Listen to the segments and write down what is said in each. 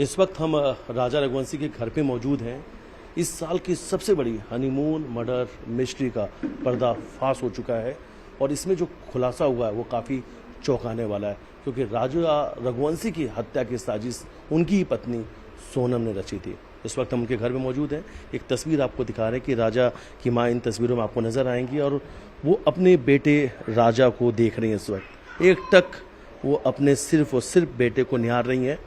इस वक्त हम राजा रघुवंशी के घर पे मौजूद हैं। इस साल की सबसे बड़ी हनीमून मर्डर मिस्ट्री का पर्दाफाश हो चुका है और इसमें जो खुलासा हुआ है वो काफ़ी चौंकाने वाला है, क्योंकि राजा रघुवंशी की हत्या की साजिश उनकी ही पत्नी सोनम ने रची थी। इस वक्त हम उनके घर में मौजूद हैं। एक तस्वीर आपको दिखा रहे हैं कि राजा की माँ इन तस्वीरों में आपको नज़र आएंगी और वो अपने बेटे राजा को देख रही हैं। इस वक्त एकटक वो अपने सिर्फ और सिर्फ बेटे को निहार रही हैं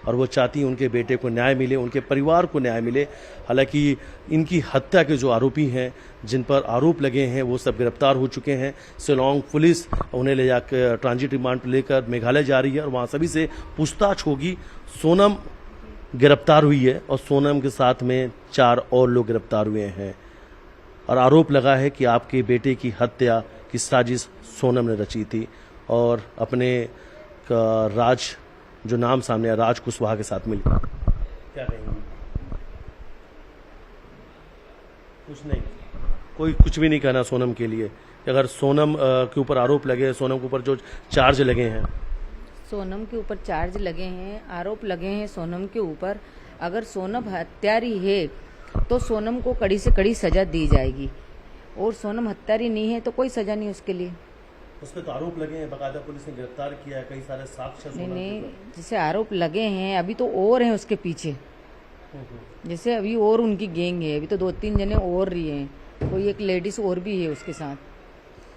और वो चाहती हैं उनके बेटे को न्याय मिले, उनके परिवार को न्याय मिले। हालांकि इनकी हत्या के जो आरोपी हैं, जिन पर आरोप लगे हैं, वो सब गिरफ्तार हो चुके हैं। शिलोंग पुलिस उन्हें ले जाकर ट्रांजिट रिमांड पर लेकर मेघालय जा रही है और वहाँ सभी से पूछताछ होगी। सोनम गिरफ्तार हुई है और सोनम के साथ में 4 और लोग गिरफ्तार हुए हैं और आरोप लगा है कि आपके बेटे की हत्या की साजिश सोनम ने रची थी और अपने राज जो नाम सामने है राज कुशवाहा के साथ मिलकर। क्या कहेंगे? कुछ नहीं, कोई कुछ भी नहीं कहना सोनम के लिए। अगर सोनम के ऊपर आरोप लगे, सोनम के ऊपर जो चार्ज लगे हैं, सोनम के ऊपर चार्ज लगे हैं, आरोप लगे हैं सोनम के ऊपर, अगर सोनम हत्यारी है तो सोनम को कड़ी से कड़ी सजा दी जाएगी और सोनम हत्यारी नहीं है तो कोई सजा नहीं उसके लिए। उस पर तो आरोप लगे हैं, बकायदा पुलिस ने गिरफ्तार किया है, कई सारे साक्ष्य नहीं, जैसे आरोप लगे हैं अभी तो और हैं उसके पीछे, जैसे अभी और उनकी गैंग है, अभी तो 2-3 जने और रही हैं, कोई एक लेडीज और भी है उसके साथ,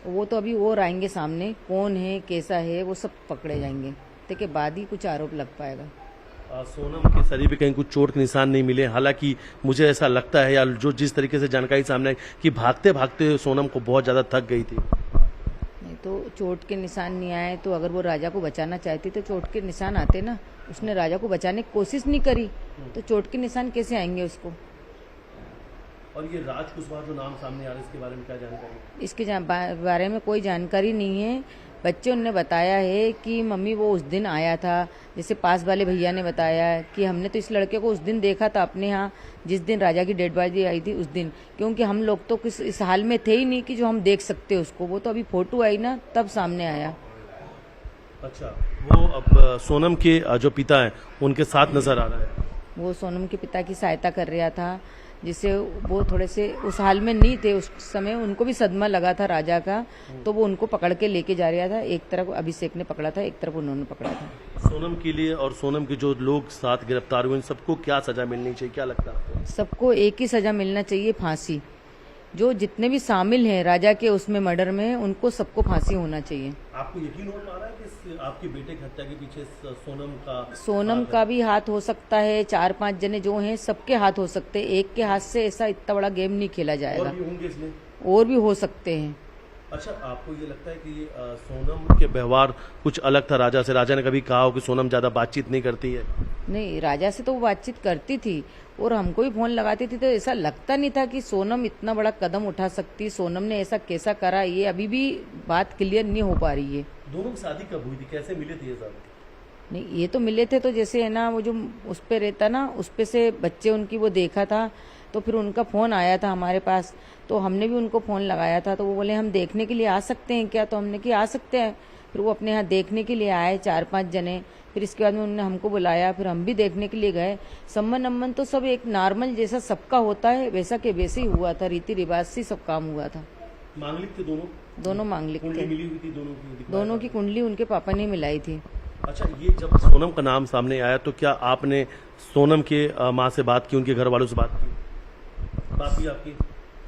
वो तो अभी और आएंगे सामने, कौन है कैसा है वो सब पकड़े जाएंगे, के बाद ही कुछ आरोप लग पाएगा। सोनम के शरीर पे कहीं कुछ चोट के निशान नहीं मिले। हालांकि मुझे ऐसा लगता है या जो जिस तरीके से जानकारी सामने आई कि भागते भागते सोनम को बहुत ज्यादा थक गई थी। नहीं तो चोट के निशान नहीं आए तो अगर वो राजा को बचाना चाहती तो चोट के निशान आते ना, उसने राजा को बचाने की कोशिश नहीं करी तो चोट के निशान कैसे आएंगे उसको। और ये राज कुशवाहा जो नाम सामने आ रहा है, इसके बारे में क्या जानकारी? इसके बारे में कोई जानकारी नहीं है। बच्चों ने बताया है कि मम्मी वो उस दिन आया था, जैसे पास वाले भैया ने बताया कि हमने तो इस लड़के को उस दिन देखा था अपने यहाँ, जिस दिन राजा की डेड बॉडी आई थी उस दिन, क्योंकि हम लोग तो इस हाल में थे ही नहीं कि जो हम देख सकते उसको, वो तो अभी फोटो आई ना तब सामने आया। अच्छा, वो अब सोनम के जो पिता हैं उनके साथ नजर आ रहा है। वो सोनम के पिता की सहायता कर रहा था, जिससे वो थोड़े से उस हाल में नहीं थे उस समय, उनको भी सदमा लगा था राजा का, तो वो उनको पकड़ के लेके जा रहा था। एक तरफ अभिषेक ने पकड़ा था, एक तरफ उन्होंने पकड़ा था। सोनम के लिए और सोनम के जो लोग साथ गिरफ्तार हुए, सबको क्या सजा मिलनी चाहिए, क्या लगता है आपको? सबको एक ही सजा मिलना चाहिए, फांसी। जो जितने भी शामिल हैं राजा के उसमें मर्डर में, उनको सबको फांसी होना चाहिए। आपको यकीन हो पा रहा है कि आपके बेटे की हत्या के पीछे सोनम का भी हाथ हो सकता है, 4-5 जने जो हैं सबके हाथ हो सकते हैं, एक के हाथ से ऐसा इतना बड़ा गेम नहीं खेला जाएगा, और भी होंगे इसमें, और भी हो सकते हैं। अच्छा, आपको ये लगता है कि सोनम के व्यवहार कुछ अलग था राजा से? राजा ने कभी कहा हो कि सोनम ज्यादा बातचीत नहीं करती है? नहीं, राजा से तो वो बातचीत करती थी और हमको भी फोन लगाती थी, तो ऐसा लगता नहीं था कि सोनम इतना बड़ा कदम उठा सकती। सोनम ने ऐसा कैसा करा, ये अभी भी बात क्लियर नहीं हो पा रही है। दोनों की शादी कब हुई थी, कैसे मिले थे ये सब? नहीं, ये तो मिले थे तो जैसे है ना वो जो उस पे रहता ना, उस पे से बच्चे उनकी वो देखा था, तो फिर उनका फोन आया था हमारे पास, तो हमने भी उनको फोन लगाया था, तो वो बोले हम देखने के लिए आ सकते हैं क्या, तो हमने कि आ सकते हैं। फिर वो अपने यहाँ देखने के लिए आए 4-5 जने, फिर इसके बाद में उन्होंने हमको बुलाया, फिर हम भी देखने के लिए गए। सम्मन अम्मन तो सब एक नॉर्मल जैसा सबका होता है वैसा के वैसे ही हुआ था, रीति रिवाज से सब काम हुआ था। मांगलिक थे दोनों मांगलिक थे, मिली हुई थी दोनों की कुंडली उनके पापा ने मिलाई थी। अच्छा, ये जब सोनम का नाम सामने आया तो क्या आपने सोनम के माँ से बात की, उनके घर वालों से बात की आपकी?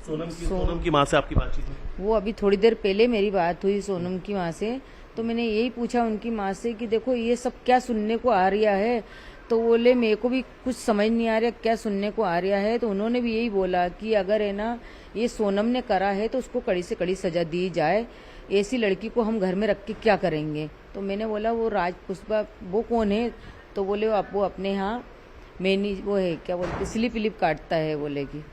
सोनम की माँ से आपकी बातचीत हुई? वो अभी थोड़ी देर पहले मेरी बात हुई सोनम की माँ से, तो मैंने यही पूछा उनकी माँ से कि देखो ये सब क्या सुनने को आ रहा है, तो बोले मेरे को भी कुछ समझ नहीं आ रहा क्या सुनने को आ रहा है। तो उन्होंने भी यही बोला कि अगर है ना ये सोनम ने करा है तो उसको कड़ी से कड़ी सजा दी जाए, ऐसी लड़की को हम घर में रख के क्या करेंगे। तो मैंने बोला वो राज कुशवाहा वो कौन है, तो बोले वो अपने यहाँ मैनी वो है क्या बोलते स्लिप विलिप काटता है, बोले कि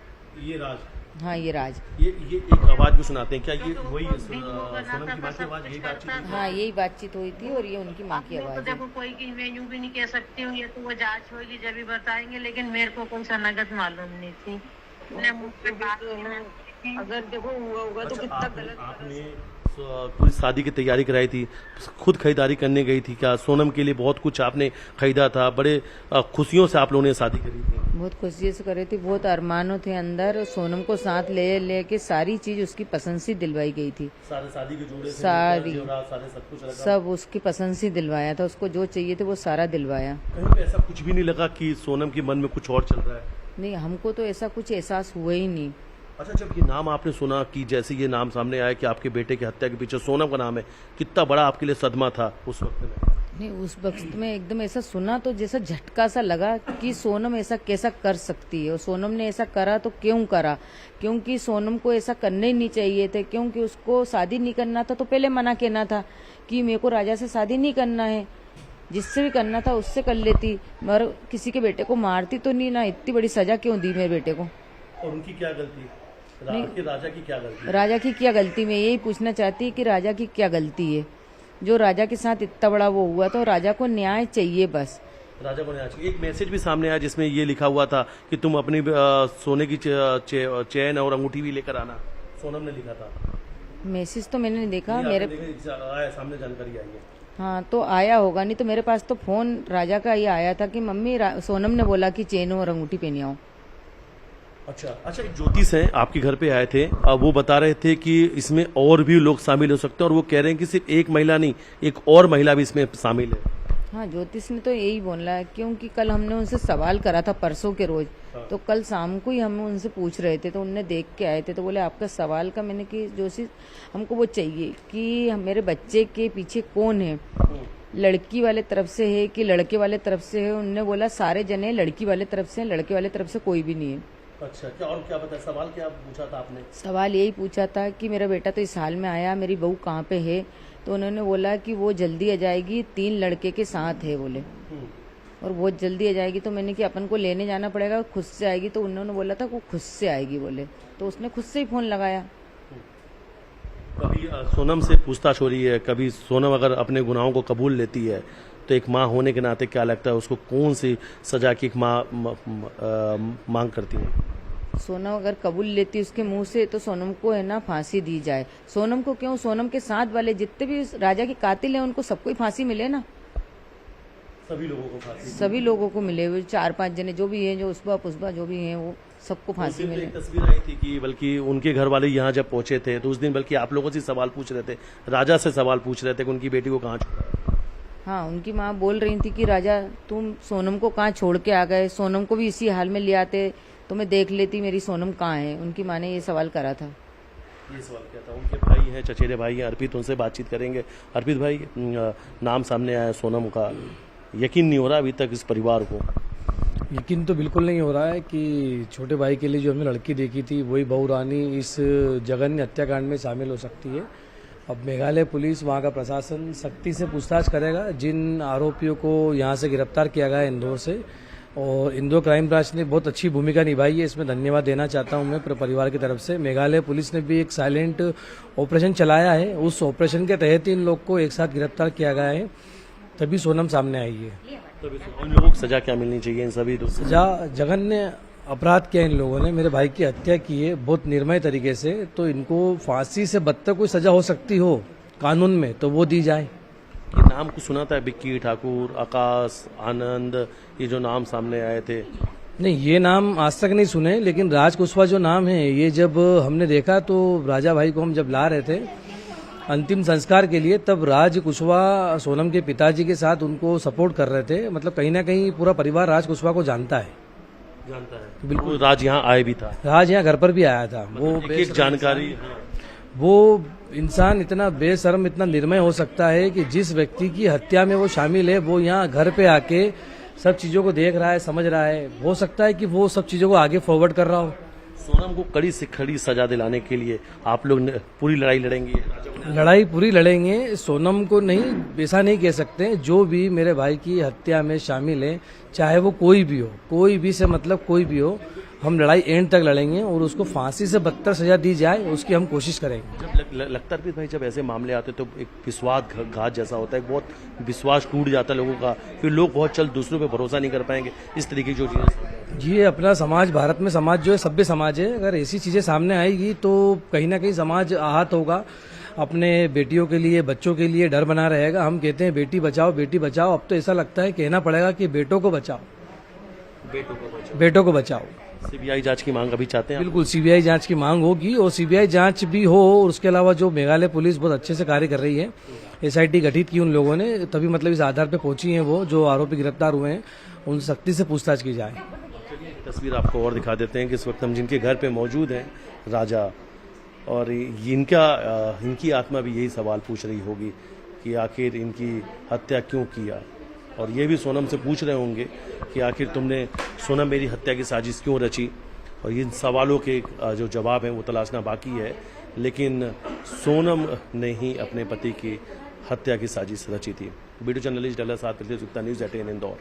ये राज। हाँ ये राज। ये एक आवाज भी सुनाते हैं क्या, ये वही सोनम की माँ की आवाज? यही बातचीत? हाँ यही बातचीत हुई थी और ये उनकी माँ की आवाज है। देखो कोई की मैं यूं भी नहीं कह सकती हूँ, ये तो वो जांच होगी जब भी बताएंगे, लेकिन मेरे को कोई सनगत मालूम नहीं थी। मैं मुझसे बात अगर देखो हुआ होगा तो कितना गलत। आपने पूरी शादी की तैयारी कराई थी, खुद खरीदारी करने गई थी क्या? सोनम के लिए बहुत कुछ आपने खरीदा था, बड़े खुशियों से आप लोगों ने शादी करी थी। बहुत खुशी से करे थी, बहुत अरमानों थे अंदर। सोनम को साथ ले के सारी चीज उसकी पसंद से दिलवाई गई थी। सारे शादी के जोड़े थे, सारी सारे सब कुछ रखा। सब उसकी पसंद से दिलवाया था, उसको जो चाहिए थे वो सारा दिलवाया। कहीं पे ऐसा कुछ भी नहीं लगा कि सोनम के मन में कुछ और चल रहा है? नहीं, हमको तो ऐसा कुछ एहसास हुआ ही नहीं। अच्छा, जब ये नाम आपने सुना कि जैसे ये नाम सामने आया कि आपके बेटे की हत्या के पीछे सोनम का नाम है, कितना बड़ा आपके लिए सदमा था उस वक्त में? नहीं, उस वक्त में एकदम ऐसा सुना तो जैसा झटका सा लगा कि सोनम ऐसा कैसा कर सकती है, और सोनम ने ऐसा करा तो क्यों करा? क्योंकि सोनम को ऐसा करने ही नहीं चाहिए थे, क्योंकि उसको शादी नहीं करना था तो पहले मना कहना था कि मेरे को राजा से शादी नहीं करना है, जिससे भी करना था उससे कर लेती, मगर किसी के बेटे को मारती तो नहीं ना। इतनी बड़ी सजा क्यों दी मेरे बेटे को? और उनकी क्या गलती? राजा की क्या गलती? राजा की क्या गलती? मैं यही पूछना चाहती कि राजा की क्या गलती है जो राजा के साथ इतना बड़ा वो हुआ? तो राजा को न्याय चाहिए बस। राजा को न्याय चाहिए। एक मैसेज भी सामने आया जिसमें ये लिखा हुआ था कि तुम अपनी सोने की चैन और अंगूठी भी लेकर आना, सोनम ने लिखा था। मैसेज तो मैंने नहीं देखा। नहीं, मेरे आया, सामने जानकारी आई है। हाँ, तो आया होगा, नहीं तो मेरे पास तो फोन राजा का ये आया था कि मम्मी सोनम ने बोला कि चेन और अंगूठी पहनी आओ। अच्छा, एक ज्योतिष हैं आपके घर पे आए थे, अब वो बता रहे थे कि इसमें और भी लोग शामिल हो सकते हैं, और वो कह रहे हैं कि सिर्फ एक महिला नहीं, एक और महिला भी इसमें शामिल है। हाँ, ज्योतिष ने तो यही बोला है, क्योंकि कल हमने उनसे सवाल करा था परसों के रोज। तो कल शाम को ही हम उनसे पूछ रहे थे, तो उनने देख के आए थे, तो बोले आपका सवाल का। मैंने कि ज्योतिष हमको वो चाहिए कि मेरे बच्चे के पीछे कौन है, लड़की वाले तरफ से है कि लड़के वाले तरफ से है? उनने बोला सारे जने लड़की वाले तरफ से, लड़के वाले तरफ से कोई भी नहीं है। अच्छा, क्या और क्या बताया? सवाल क्या पूछा था आपने? सवाल यही पूछा था कि मेरा बेटा तो इस हाल में आया, मेरी बहू कहाँ पे है? तो उन्होंने बोला कि वो जल्दी आ जाएगी, 3 लड़के के साथ है बोले, और बहुत जल्दी आ जाएगी। तो मैंने कि अपन को लेने जाना पड़ेगा, खुद से आएगी? तो उन्होंने बोला था वो खुद से आएगी बोले, तो उसने खुद से ही फोन लगाया। कभी सोनम से पूछताछ हो रही है, कभी सोनम अगर अपने गुनाहों को कबूल लेती है तो एक माँ होने के नाते क्या लगता है उसको कौन सी सजा की एक माँ मांग करती है? सोनम अगर कबूल लेती उसके मुंह से तो सोनम को है ना फांसी दी जाए। सोनम को क्यों, सोनम के साथ वाले जितने भी राजा के कातिल हैं उनको सबको ही फांसी मिले ना। सभी लोगों को फांसी? सभी लोगों को मिले, वो 4-5 जने जो भी हैं, जो उसबा पुष्बा जो भी हैं, वो सबको फांसी मिले। एक तस्वीर आई थी कि बल्कि उनके घर वाले यहाँ जब पहुंचे थे तो उस दिन बल्कि आप लोगों से सवाल पूछ रहे थे, राजा से सवाल पूछ रहे थे कि उनकी बेटी को कहाँ छोड़ा। हाँ, उनकी माँ बोल रही थी कि राजा तुम सोनम को कहाँ छोड़ के आ गए, सोनम को भी इसी हाल में ले आते तो मैं देख लेती मेरी सोनम कहाँ है। उनकी माँ ने ये सवाल करा था। ये सवाल किया था। उनके भाई हैं, चचेरे भाई हैं अर्पित, उनसे बातचीत करेंगे। अर्पित भाई, नाम सामने आया सोनम का, यकीन नहीं हो रहा अभी तक इस परिवार को? यकीन तो बिल्कुल नहीं हो रहा है कि छोटे भाई के लिए जो हमने लड़की देखी थी वही बहू रानी इस जघन्य हत्याकांड में शामिल हो सकती है। अब मेघालय पुलिस, वहाँ का प्रशासन सख्ती से पूछताछ करेगा। जिन आरोपियों को यहाँ से गिरफ्तार किया गया है इंदौर से, और इंदौर क्राइम ब्रांच ने बहुत अच्छी भूमिका निभाई है, इसमें धन्यवाद देना चाहता हूँ मैं परिवार की तरफ से। मेघालय पुलिस ने भी एक साइलेंट ऑपरेशन चलाया है, उस ऑपरेशन के तहत इन लोग को एक साथ गिरफ्तार किया गया है, तभी सोनम सामने आई है। तभी उन लोगों को सजा क्या मिलनी चाहिए? इन सभी सजा, जघन्य अपराध किया इन लोगों ने, मेरे भाई की हत्या की है बहुत निर्मय तरीके से, तो इनको फांसी से बदतर कोई सजा हो सकती हो कानून में तो वो दी जाए। ये नाम को सुना था, बिक्की ठाकुर, आकाश, आनंद, ये जो नाम सामने आए थे? नहीं, ये नाम आज तक नहीं सुने, लेकिन राज कुशवाहा जो नाम है, ये जब हमने देखा तो राजा भाई को हम जब ला रहे थे अंतिम संस्कार के लिए, तब राज कुशवाहा सोनम के पिताजी के साथ उनको सपोर्ट कर रहे थे। मतलब कहीं ना कहीं पूरा परिवार राज कुशवाहा को जानता है। बिल्कुल। राज यहाँ आए भी था? राज यहाँ घर पर भी आया था। वो एक जानकारी, वो इंसान इतना बेशर्म, इतना निर्मय हो सकता है कि जिस व्यक्ति की हत्या में वो शामिल है वो यहाँ घर पे आके सब चीजों को देख रहा है, समझ रहा है। हो सकता है कि वो सब चीजों को आगे फॉरवर्ड कर रहा हो। सोनम को कड़ी से कड़ी सजा दिलाने के लिए आप लोग पूरी लड़ाई लड़ेंगे? लड़ाई पूरी लड़ेंगे। सोनम को नहीं, ऐसा नहीं कह सकते, जो भी मेरे भाई की हत्या में शामिल है, चाहे वो कोई भी हो, कोई भी से मतलब कोई भी हो, हम लड़ाई एंड तक लड़ेंगे और उसको फांसी से बदतर सजा दी जाए उसकी हम कोशिश करेंगे। जब लगता है भाई, जब ऐसे मामले आते तो एक विश्वासघात जैसा होता है, बहुत विश्वास टूट जाता है लोगों का, फिर लोग बहुत जल्द दूसरों पे भरोसा नहीं कर पाएंगे, इस तरीके की जो चीजें। ये अपना समाज, भारत में समाज जो है सभ्य समाज है, अगर ऐसी चीजें सामने आएगी तो कहीं ना कहीं समाज आहत होगा। अपने बेटियों के लिए, बच्चों के लिए डर बना रहेगा। हम कहते हैं बेटी बचाओ, बेटी बचाओ। अब तो ऐसा लगता है कहना पड़ेगा कि बेटों को बचाओ, बेटों को बचाओ। सीबीआई जांच की मांग अभी चाहते हैं आप? बिल्कुल सीबीआई जांच की मांग होगी, और सीबीआई जांच भी हो। और उसके अलावा जो मेघालय पुलिस बहुत अच्छे से कार्य कर रही है, एसआईटी गठित की उन लोगों ने, तभी मतलब इस आधार पे पहुंची हैं वो जो आरोपी गिरफ्तार हुए हैं, उन सख्ती से पूछताछ की जाए। तस्वीर आपको और दिखा देते हैं कि इस वक्त हम जिनके घर पे मौजूद हैं, राजा, और इनकी आत्मा भी यही सवाल पूछ रही होगी कि आखिर इनकी हत्या क्यों किया। और ये भी सोनम से पूछ रहे होंगे कि आखिर तुमने सोनम मेरी हत्या की साजिश क्यों रची। और इन सवालों के जो जवाब हैं वो तलाशना बाकी है, लेकिन सोनम ने ही अपने पति की हत्या की साजिश रची थी। वीडियो जर्नलिस्ट डल्ला साथ न्यूज़ 18 इंदौर।